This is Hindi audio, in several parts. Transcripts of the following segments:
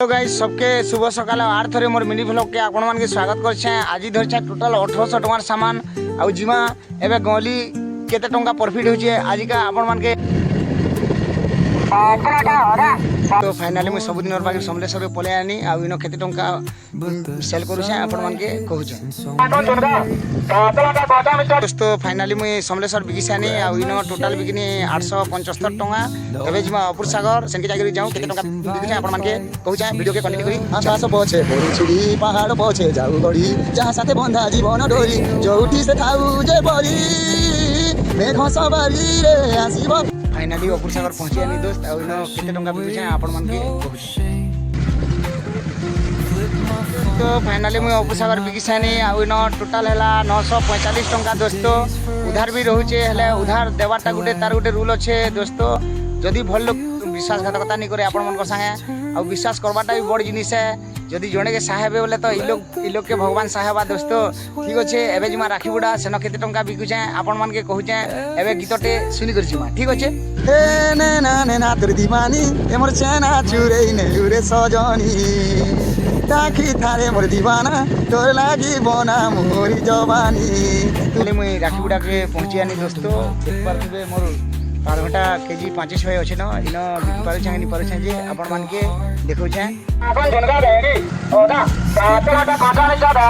हेलो गाइस सबके शुभ सकाल आर थरे मोर मिनी व्लॉग के आपण मान के स्वागत करछे। आज धरछे टोटल 1800 टंकार सामान आउ जिमा एबे गली केते टंका प्रॉफिट होचे आज का आपण मान के तो फाइनली मैं सब दिन बाकी समलेश्वर पले आनी आउ इनो केते टंका सेल करूछे आपण मान के कहूछे। दोस्तों फाइनली मैं समलेश्वर बिकिस आनी आउ इनो टोटल बिकिनी 875 टंका एबे जिमा अपुर सागर सेनके जागिरी जाऊ केते टंका बिकिछे आपण मान के कहूछे। वीडियो के कंटिन्यू करी आकाश पछे बोरी छुरी पहाड़ पछे जाऊ गड़ी जहां साथे बंधा जीवन डोरी जोठी से थाऊ जे बरी मेघ सवारी रे आसीबो। फाइनली अपुर सागर पहुंची आनी दोस्त आउ इनो केते टंका बिकिछे आपण मान के कहूछे। तो फाइनली मुझे अपुर सागर बिकिसानी आउ इनो टोटल है 945 टंका दोस्तों। उधार भी रोचे हेले उधार देवाटा गुटे तार गुटे रूल अच्छे दोस्तों। जदि भल लोक विश्वासघातकता नहीं करे आपण मन संगे आ विश्वास करवाटा भी बड़ जिनिस है। जदि जड़े के साहेब बोले तो इ लोग के भगवान साहेबा दोस्तों। ठीक अच्छे एबे जिमा राखी बुड़ा सेन केते टंका बिकुचे आपण मन के कहूचे एबे गीतटे सुनी कर जिमा। ठीक अच्छे हे ने ना तोर दीवानी ए मोर चेना चुरे ने रे सजनी ताकि थारे मोर दीवाना तोर लागी बना मोरी जवानी। तले मुई राखी बुड़ा के पहुंची आनी दोस्तों। एक बार के मोर 12 घंटा केजी 500 अच्छे न इनो बिक पारे छे नहीं पारे छे जे आपण मान के देखौ छे।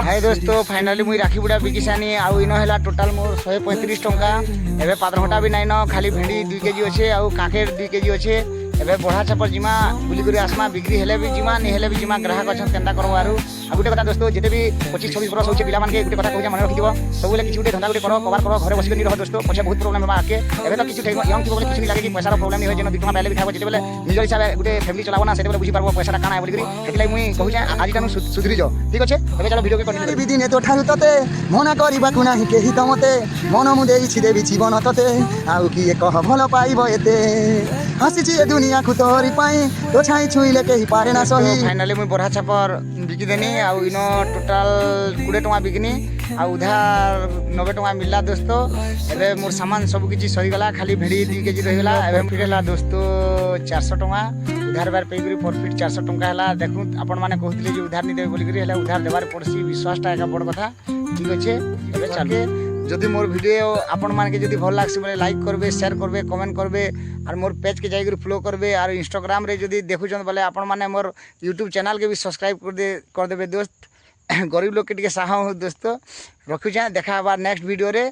हाय दोस्तों फाइनली मुई राखी बुड़ा बिकिसानी आउ इनो हैला टोटल मोर 135 टंका। एबे 12 घंटा भी नाइ न खाली भेंडी 2 केजी अच्छे आउ काकेर 2 केजी अच्छे। एबे बढ़ा छपर जिमा बुली करी आसमा बिक्री हेले भी जिमा नहीं हेले भी जिमा ग्राहक अच्छा केनता करो आरु आ गुटे कथा दोस्तों जेते भी 25-26 बरस होचे पिला मान के गुटे कथा कहूचे मन रखिदिबो सबले किछ गुटे धंदा गुटे करो कवर करो घरे बसिके नि रह दोस्तों। पछे बहुत प्रॉब्लम बा आके एबे तो किछ यंग people किछ नि लागे कि पैसा रो प्रॉब्लम नि होय जेनो 2 टका पाइले भी खाबो जेते बेले निजर हिसाब गुटे फैमिली चलाबो ना सेते बेले बुझी पारबो पैसा काना है बोली करी एतलाई मुई कहूचे आज कानु सुधरी जो। ठीक अछि एबे चलो वीडियो के कंटिन्यू करी। दिने तो ठारु तते मना करिबा कुना हि केहि तमते मन मु देई छि देबी जीवन तते आउ कि कह भलो पाइबो एते हसी छि ए दुनिया को तोरी पाई तो छाई छुइले केहि पारे ना सही। फाइनली मुई बरहा छपर बिकी देनी आउ इनो टोटल 20 टका बिकनी आ उधार 90 टका मिलला दोस्तों। एबे मोर सामान सब किछि सही गला खाली भेड़ी 2 केजी रहि गला। एबे फिरला दोस्तों 400 टका उधार बार पेगरी प्रॉफिट 400 टका हला। देखु आपण माने कहतले जे उधार नि देबे बोली करी हला उधार देबार पड़सी विश्वासटा एका बड़ कथा। ठीक अछि एबे चलके जदि मोर वीडियो आपण मान के जदि भल लागसी बोले लाइक करबे शेयर करबे कमेंट करबे और मोर पेज के जाई फॉलो करबे और इंस्टाग्राम रे जदि देखुछन बोले आपण माने मोर यूट्यूब चैनल के भी सब्सक्राइब कर देबे दोस्त। गरीब लोग के टिके सहाय हो दोस्तों। रखुछे देखा बार नेक्स्ट वीडियो रे।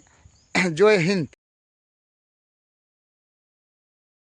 जय हिंद।